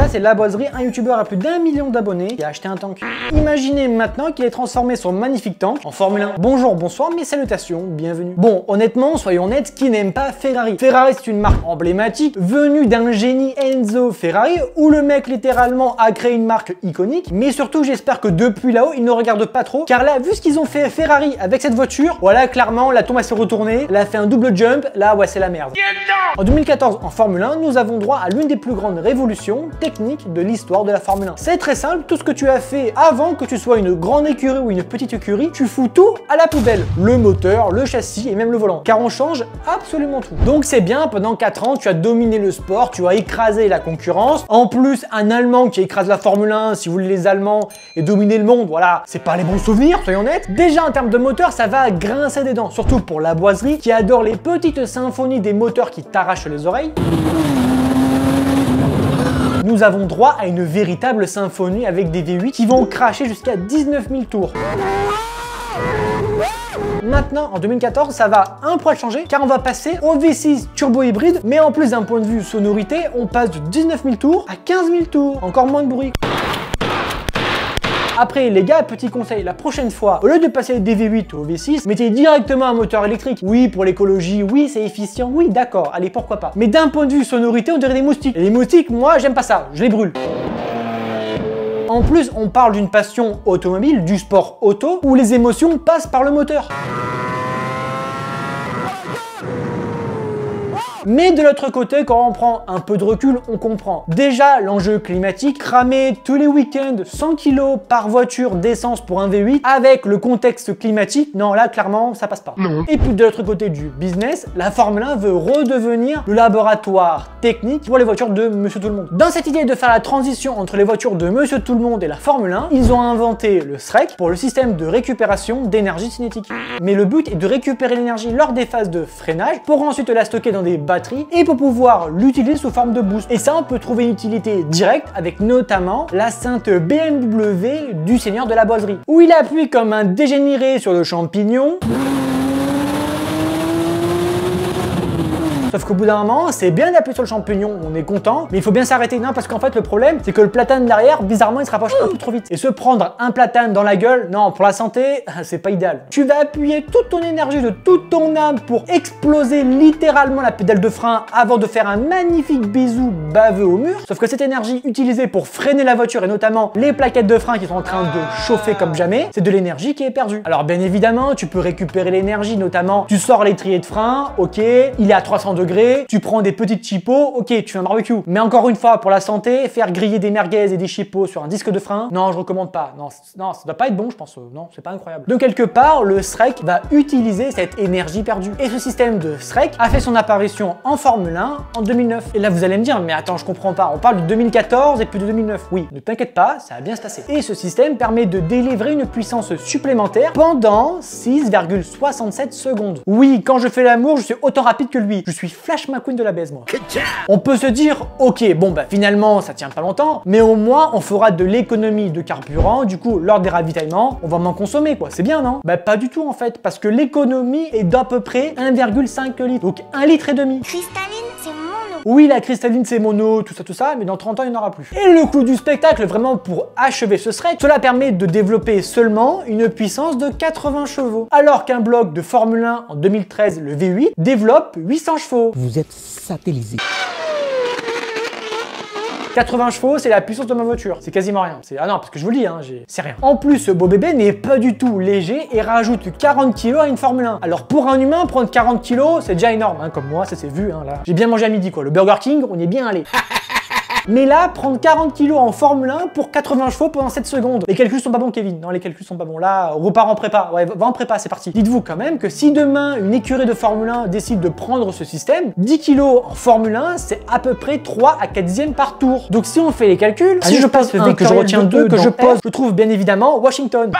c'est La Boiserie, un youtubeur à plus d'1 million d'abonnés qui a acheté un tank. Imaginez maintenant qu'il ait transformé son magnifique tank en Formule 1. Bonjour, bonsoir, mes salutations, bienvenue. Bon, honnêtement, soyons honnêtes, qui n'aime pas Ferrari? Ferrari, c'est une marque emblématique venue d'un génie Enzo Ferrari où le mec littéralement a créé une marque iconique. Mais surtout, j'espère que depuis là-haut, ils ne regardent pas trop. Car là, vu ce qu'ils ont fait Ferrari avec cette voiture, voilà, clairement, la tombe elle s'est retournée. Elle a fait un double jump. Là, ouais, c'est la merde. En 2014, en Formule 1, nous avons droit à l'une des plus grandes révolutions techniques de l'histoire de la Formule 1. C'est très simple, tout ce que tu as fait avant que tu sois une grande écurie ou une petite écurie, tu fous tout à la poubelle. Le moteur, le châssis et même le volant. Car on change absolument tout. Donc c'est bien, pendant 4 ans, tu as dominé le sport, tu as écrasé la concurrence. En plus, un Allemand qui écrase la Formule 1, si vous voulez les Allemands, et dominer le monde, voilà, c'est pas les bons souvenirs, soyons honnêtes. Déjà en termes de moteur, ça va grincer des dents, surtout pour La Boiserie qui adore les petites symphonies des moteurs qui t'arrachent les oreilles. Nous avons droit à une véritable symphonie avec des V8 qui vont cracher jusqu'à 19 000 tours. Maintenant, en 2014, ça va un poil changer car on va passer au V6 turbo hybride, mais en plus d'un point de vue sonorité, on passe de 19 000 tours à 15 000 tours, encore moins de bruit. Après les gars, petit conseil, la prochaine fois, au lieu de passer des V8 au V6, mettez directement un moteur électrique. Oui, pour l'écologie, oui, c'est efficient, oui, d'accord, allez, pourquoi pas. Mais d'un point de vue sonorité, on dirait des moustiques. Et les moustiques, moi, j'aime pas ça, je les brûle. En plus, on parle d'une passion automobile, du sport auto, où les émotions passent par le moteur. Mais de l'autre côté, quand on prend un peu de recul, on comprend. Déjà, l'enjeu climatique, cramer tous les week-ends 100 kg par voiture d'essence pour un V8, avec le contexte climatique, non là, clairement, ça passe pas. Non. Et puis de l'autre côté du business, la Formule 1 veut redevenir le laboratoire technique pour les voitures de Monsieur Tout-le-Monde. Dans cette idée de faire la transition entre les voitures de Monsieur Tout-le-Monde et la Formule 1, ils ont inventé le SREC pour le système de récupération d'énergie cinétique. Mais le but est de récupérer l'énergie lors des phases de freinage pour ensuite la stocker dans des batteries et pour pouvoir l'utiliser sous forme de boost. Et ça, on peut trouver une utilité directe avec notamment la sainte BMW du Seigneur de la Boiserie, où il appuie comme un dégénéré sur le champignon. Sauf qu'au bout d'un moment, c'est bien d'appuyer sur le champignon, on est content, mais il faut bien s'arrêter. Non, parce qu'en fait, le problème, c'est que le platane derrière, bizarrement, il se rapproche un peu trop vite. Et se prendre un platane dans la gueule, non, pour la santé, c'est pas idéal. Tu vas appuyer toute ton énergie, de toute ton âme pour exploser littéralement la pédale de frein avant de faire un magnifique bisou baveux au mur. Sauf que cette énergie utilisée pour freiner la voiture, et notamment les plaquettes de frein qui sont en train de chauffer comme jamais, c'est de l'énergie qui est perdue. Alors bien évidemment, tu peux récupérer l'énergie, notamment, tu sors l'étrier de frein, ok, il est à 300 degrés, tu prends des petites chipots, ok, tu fais un barbecue. Mais encore une fois, pour la santé, faire griller des merguez et des chipots sur un disque de frein, non, je recommande pas. Non, ça doit pas être bon, je pense. Non, c'est pas incroyable. De quelque part, le SREC va utiliser cette énergie perdue. Et ce système de SREC a fait son apparition en Formule 1 en 2009. Et là, vous allez me dire, mais attends, je comprends pas. On parle de 2014 et puis de 2009. Oui, ne t'inquiète pas, ça va bien se passer. Et ce système permet de délivrer une puissance supplémentaire pendant 6,67 secondes. Oui, quand je fais l'amour, je suis autant rapide que lui. Je suis Flash McQueen de la baise, moi. On peut se dire, ok, bon bah finalement ça tient pas longtemps, mais au moins on fera de l'économie de carburant, du coup lors des ravitaillements, on va moins consommer quoi, c'est bien non? Bah pas du tout en fait, parce que l'économie est d'à peu près 1,5 litre, donc 1,5 litre. Cristalline, c'est mono. Oui, la cristalline c'est mono, tout ça, mais dans 30 ans il n'y en aura plus. Et le clou du spectacle, vraiment pour achever ce SREC, cela permet de développer seulement une puissance de 80 chevaux, alors qu'un bloc de Formule 1 en 2013, le V8, développe 800 chevaux. Vous êtes satellisé. 80 chevaux, c'est la puissance de ma voiture. C'est quasiment rien. Ah non, parce que je vous le dis, hein, c'est rien. En plus, ce beau bébé n'est pas du tout léger et rajoute 40 kg à une Formule 1. Alors pour un humain, prendre 40 kg, c'est déjà énorme, hein, comme moi, ça s'est vu, hein, là. J'ai bien mangé à midi, quoi. Le Burger King, on y est bien allé. Mais là, prendre 40 kg en Formule 1 pour 80 chevaux pendant 7 secondes. Les calculs sont pas bons, Kevin. Non, les calculs sont pas bons. Là, on repart en prépa. Ouais, va en prépa, c'est parti. Dites-vous quand même que si demain, une écurie de Formule 1 décide de prendre ce système, 10 kg en Formule 1, c'est à peu près 3 à 4 dixièmes par tour. Donc si on fait les calculs, si je passe que je retiens 2, que je pose, je trouve bien évidemment Washington.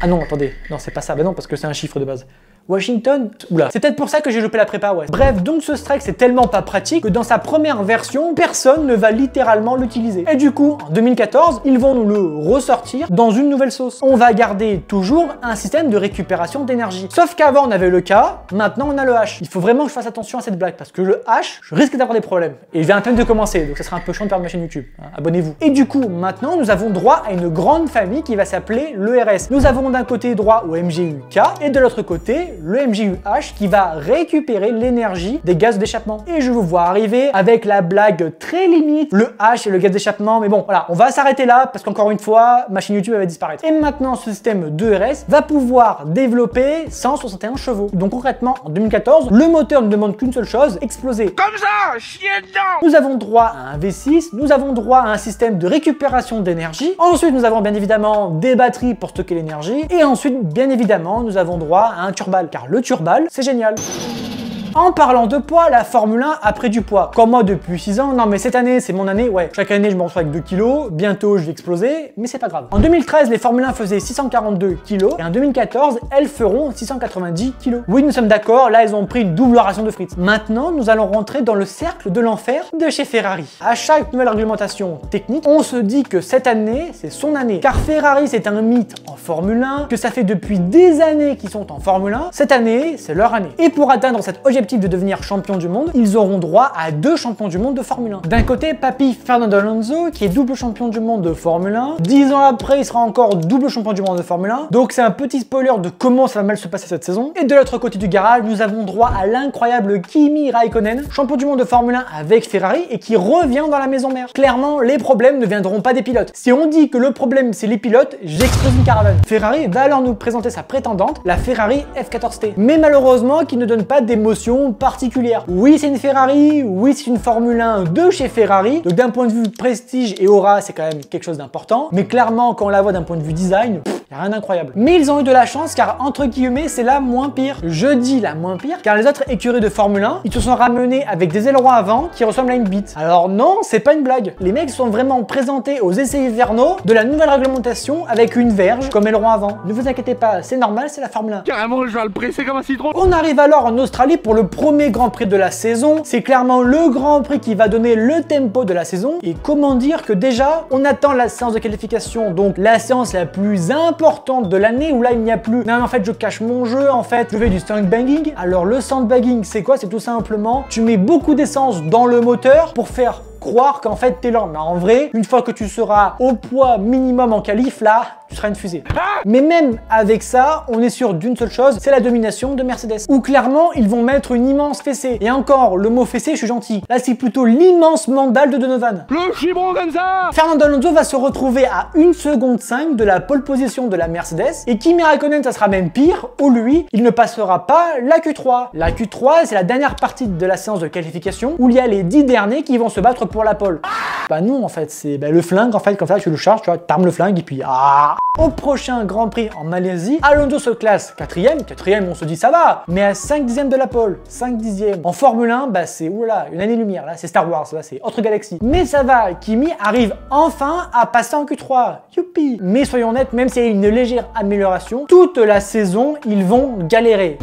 Ah non, attendez. Non, c'est pas ça. Bah non, parce que c'est un chiffre de base. Washington? Oula, c'est peut-être pour ça que j'ai loupé la prépa, ouais. Bref, donc ce strike c'est tellement pas pratique que dans sa première version, personne ne va littéralement l'utiliser. Et du coup, en 2014, ils vont nous le ressortir dans une nouvelle sauce. On va garder toujours un système de récupération d'énergie. Sauf qu'avant on avait le K, maintenant on a le H. Il faut vraiment que je fasse attention à cette blague parce que le H, je risque d'avoir des problèmes. Et je viens à peine de commencer, donc ça sera un peu chiant de perdre ma chaîne YouTube. Abonnez-vous. Et du coup, maintenant nous avons droit à une grande famille qui va s'appeler l'ERS. Nous avons d'un côté droit au MGU-K et de l'autre côté le MGU-H qui va récupérer l'énergie des gaz d'échappement. Et je vous vois arriver avec la blague très limite, le H et le gaz d'échappement. Mais bon, voilà, on va s'arrêter là parce qu'encore une fois, ma chaîne YouTube va disparaître. Et maintenant, ce système d'ERS va pouvoir développer 161 chevaux. Donc concrètement, en 2014, le moteur ne demande qu'une seule chose, exploser. Comme ça, chier dedans. Nous avons droit à un V6, nous avons droit à un système de récupération d'énergie. Ensuite, nous avons bien évidemment des batteries pour stocker l'énergie. Et ensuite, bien évidemment, nous avons droit à un turbal, car le turbal, c'est génial. En parlant de poids, la Formule 1 a pris du poids. Comme moi depuis 6 ans, non mais cette année c'est mon année, ouais. Chaque année je me retrouve avec 2 kilos, bientôt je vais exploser, mais c'est pas grave. En 2013, les Formule 1 faisaient 642 kilos et en 2014, elles feront 690 kilos. Oui, nous sommes d'accord, là elles ont pris une double ration de frites. Maintenant, nous allons rentrer dans le cercle de l'enfer de chez Ferrari. À chaque nouvelle réglementation technique, on se dit que cette année, c'est son année. Car Ferrari, c'est un mythe en Formule 1, que ça fait depuis des années qu'ils sont en Formule 1. Cette année, c'est leur année. Et pour atteindre cet objectif de devenir champion du monde, ils auront droit à 2 champions du monde de Formule 1. D'un côté, papy Fernando Alonso, qui est double champion du monde de Formule 1. 10 ans après, il sera encore double champion du monde de Formule 1. Donc c'est un petit spoiler de comment ça va mal se passer cette saison. Et de l'autre côté du garage, nous avons droit à l'incroyable Kimi Raikkonen, champion du monde de Formule 1 avec Ferrari et qui revient dans la maison mère. Clairement, les problèmes ne viendront pas des pilotes. Si on dit que le problème c'est les pilotes, j'explose une caravane. Ferrari va alors nous présenter sa prétendante, la Ferrari F14T. Mais malheureusement, qui ne donne pas d'émotion particulière. Oui, c'est une Ferrari, oui, c'est une Formule 1 de chez Ferrari. Donc d'un point de vue prestige et aura, c'est quand même quelque chose d'important. Mais clairement, quand on la voit d'un point de vue design, il n'y a rien d'incroyable. Mais ils ont eu de la chance car entre guillemets, c'est la moins pire. Je dis la moins pire car les autres écuries de Formule 1, ils se sont ramenés avec des ailerons avant qui ressemblent à une bite. Alors non, c'est pas une blague. Les mecs sont vraiment présentés aux essais hivernaux de la nouvelle réglementation avec une verge comme aileron avant. Ne vous inquiétez pas, c'est normal, c'est la Formule 1. Carrément, je vais le presser comme un citron. On arrive alors en Australie pour le premier Grand Prix de la saison. C'est clairement le Grand Prix qui va donner le tempo de la saison. Et comment dire que déjà, on attend la séance de qualification, donc la séance la plus importante de l'année où là il n'y a plus non en fait je cache mon jeu, en fait je fais du sandbagging. Alors le sandbagging c'est quoi? C'est tout simplement tu mets beaucoup d'essence dans le moteur pour faire croire qu'en fait t'es lent. Mais en vrai, une fois que tu seras au poids minimum en qualif, là, tu seras une fusée. Mais même avec ça, on est sûr d'une seule chose, c'est la domination de Mercedes. Où clairement, ils vont mettre une immense fessée. Et encore, le mot fessée, je suis gentil. Là, c'est plutôt l'immense mandale de Donovan. Le chibron comme ça. Fernando Alonso va se retrouver à 1 seconde 5 de la pole position de la Mercedes. Et Kimi Raikkonen, ça sera même pire, où lui, il ne passera pas la Q3. La Q3, c'est la dernière partie de la séance de qualification, où il y a les 10 derniers qui vont se battre pour la pole. Bah non, en fait, c'est le flingue, en fait, comme ça, tu le charges, tu vois, t'armes le flingue, et puis Au prochain Grand Prix en Malaisie, Alonso se classe 4ème. 4ème, on se dit ça va, mais à 5 dixièmes de la pole. 5 dixièmes. En Formule 1, bah c'est oula, une année-lumière, là, c'est Star Wars, là, c'est autre galaxie. Mais ça va, Kimi arrive enfin à passer en Q3. Youpi! Mais soyons honnêtes, même s'il y a une légère amélioration, toute la saison, ils vont galérer.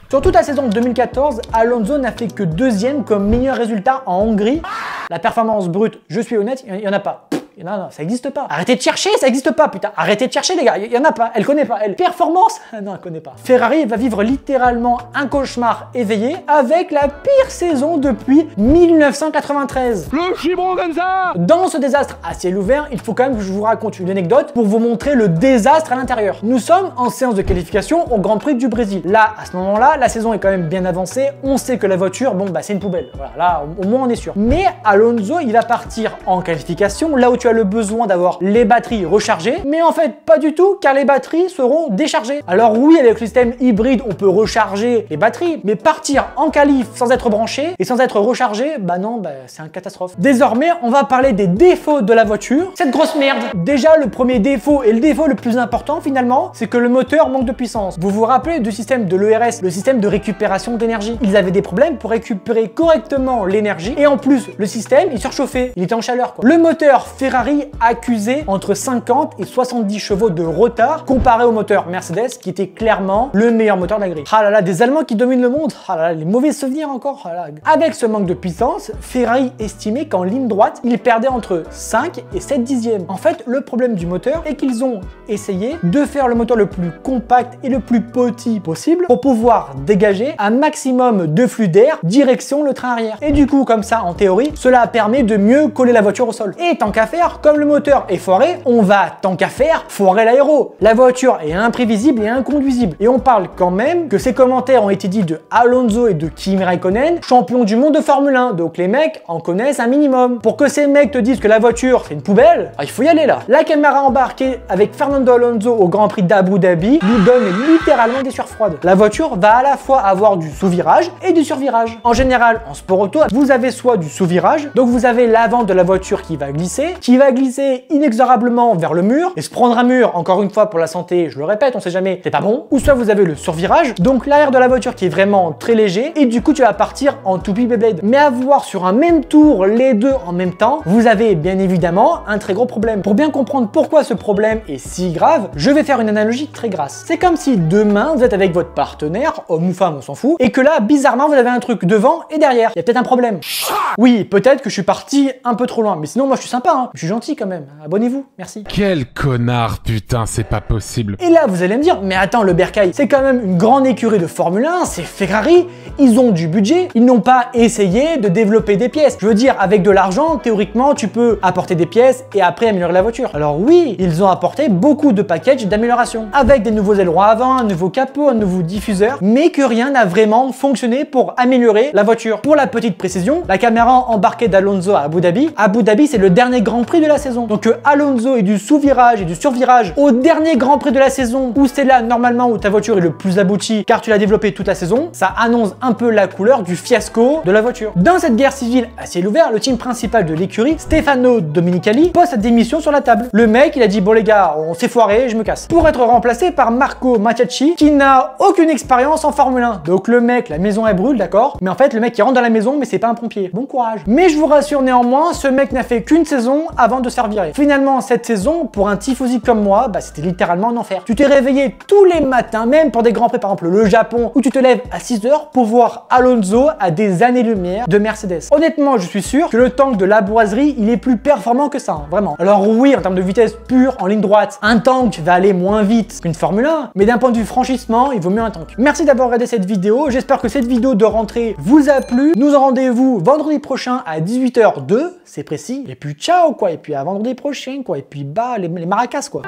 Sur toute la saison 2014, Alonso n'a fait que 2ème comme meilleur résultat en Hongrie. La performance brute, je suis honnête, il n'y en a pas. Non, ça n'existe pas. Arrêtez de chercher, ça n'existe pas, putain. Arrêtez de chercher, les gars. Il y en a pas. Elle connaît pas. Elle. Performance? Non, elle connaît pas. Ferrari va vivre littéralement un cauchemar éveillé avec la pire saison depuis 1993. Le chibron comme ça. Dans ce désastre à ciel ouvert, il faut quand même que je vous raconte une anecdote pour vous montrer le désastre à l'intérieur. Nous sommes en séance de qualification au Grand Prix du Brésil. Là, à ce moment-là, la saison est quand même bien avancée. On sait que la voiture, bon, bah, c'est une poubelle. Voilà, là, au moins, on est sûr. Mais Alonso, il va partir en qualification, là où tu as le besoin d'avoir les batteries rechargées, mais en fait pas du tout car les batteries seront déchargées. Alors oui, avec le système hybride on peut recharger les batteries, mais partir en qualif sans être branché et sans être rechargé, bah non, bah c'est une catastrophe. Désormais on va parler des défauts de la voiture. Cette grosse merde. Déjà le premier défaut et le défaut le plus important finalement, c'est que le moteur manque de puissance. Vous vous rappelez du système de l'ERS, le système de récupération d'énergie? Ils avaient des problèmes pour récupérer correctement l'énergie et en plus le système il surchauffait, il était en chaleur quoi. Le moteur Ferrari Ferrari accusait entre 50 et 70 chevaux de retard comparé au moteur Mercedes qui était clairement le meilleur moteur de la grille. Ah là là, des Allemands qui dominent le monde. Ah là là, les mauvais souvenirs encore. Ah là. Avec ce manque de puissance, Ferrari estimait qu'en ligne droite, il perdait entre 5 et 7 dixièmes. En fait, le problème du moteur est qu'ils ont essayé de faire le moteur le plus compact et le plus petit possible pour pouvoir dégager un maximum de flux d'air direction le train arrière. Et du coup, comme ça, en théorie, cela permet de mieux coller la voiture au sol. Et tant qu'à faire, comme le moteur est foiré, on va, tant qu'à faire, foirer l'aéro. La voiture est imprévisible et inconduisible. Et on parle quand même que ces commentaires ont été dits de Alonso et de Kimi Raikkonen, champions du monde de Formule 1. Donc les mecs en connaissent un minimum. Pour que ces mecs te disent que la voiture c'est une poubelle, il faut y aller là. La caméra embarquée avec Fernando Alonso au Grand Prix d'Abu Dhabi nous donne littéralement des sueurs froides. La voiture va à la fois avoir du sous-virage et du sur-virage. En général, en sport auto, vous avez soit du sous-virage, donc vous avez l'avant de la voiture qui va glisser inexorablement vers le mur et se prendre un mur, encore une fois pour la santé, je le répète, on sait jamais, c'est pas bon. Ou soit vous avez le survirage, donc l'arrière de la voiture qui est vraiment très léger et du coup tu vas partir en toupie Beyblade. Mais avoir sur un même tour les deux en même temps, vous avez bien évidemment un très gros problème. Pour bien comprendre pourquoi ce problème est si grave, je vais faire une analogie très grasse. C'est comme si demain vous êtes avec votre partenaire, homme ou femme on s'en fout, et que là bizarrement vous avez un truc devant et derrière. Il y a peut-être un problème. Oui, peut-être que je suis parti un peu trop loin, mais sinon moi je suis sympa, hein. Je suis gentil quand même. Abonnez-vous, merci. Quel connard, putain, c'est pas possible. Et là vous allez me dire, mais attends le bercail, c'est quand même une grande écurie de Formule 1, c'est Ferrari, ils ont du budget, ils n'ont pas essayé de développer des pièces. Je veux dire, avec de l'argent, théoriquement tu peux apporter des pièces et après améliorer la voiture. Alors oui, ils ont apporté beaucoup de packages d'amélioration, avec des nouveaux ailerons avant, un nouveau capot, un nouveau diffuseur, mais que rien n'a vraiment fonctionné pour améliorer la voiture. Pour la petite précision, la caméra embarquée d'Alonso à Abu Dhabi c'est le dernier Grand Prix de la saison. Donc Alonso ait du sous-virage et du sur-virage au dernier Grand Prix de la saison, où c'est là normalement où ta voiture est le plus aboutie car tu l'as développée toute la saison, ça annonce un peu la couleur du fiasco de la voiture. Dans cette guerre civile à ciel ouvert, le team principal de l'écurie, Stefano Domenicali, pose sa démission sur la table. Le mec, il a dit bon les gars, on s'est foiré, je me casse. Pour être remplacé par Marco Maciacci, qui n'a aucune expérience en Formule 1. Donc le mec, la maison elle brûle, d'accord, mais en fait le mec il rentre dans la maison mais c'est pas un pompier. Bon courage. Mais je vous rassure néanmoins, ce mec n'a fait qu'une saison avant de se faire virer. Finalement cette saison, pour un tifosi comme moi, bah, c'était littéralement un enfer. Tu t'es réveillé tous les matins, même pour des grands prix, par exemple le Japon, où tu te lèves à 6 h pour voir Alonso à des années-lumière de Mercedes. Honnêtement, je suis sûr que le tank de la boiserie, il est plus performant que ça, hein, vraiment. Alors oui, en termes de vitesse pure, en ligne droite, un tank va aller moins vite qu'une Formule 1, mais d'un point de vue franchissement, il vaut mieux un tank. Merci d'avoir regardé cette vidéo, j'espère que cette vidéo de rentrée vous a plu. Nous en rendez-vous vendredi prochain à 18 h 02, c'est précis, et puis ciao quoi, et puis à vendredi prochain quoi, et puis bah les maracas quoi.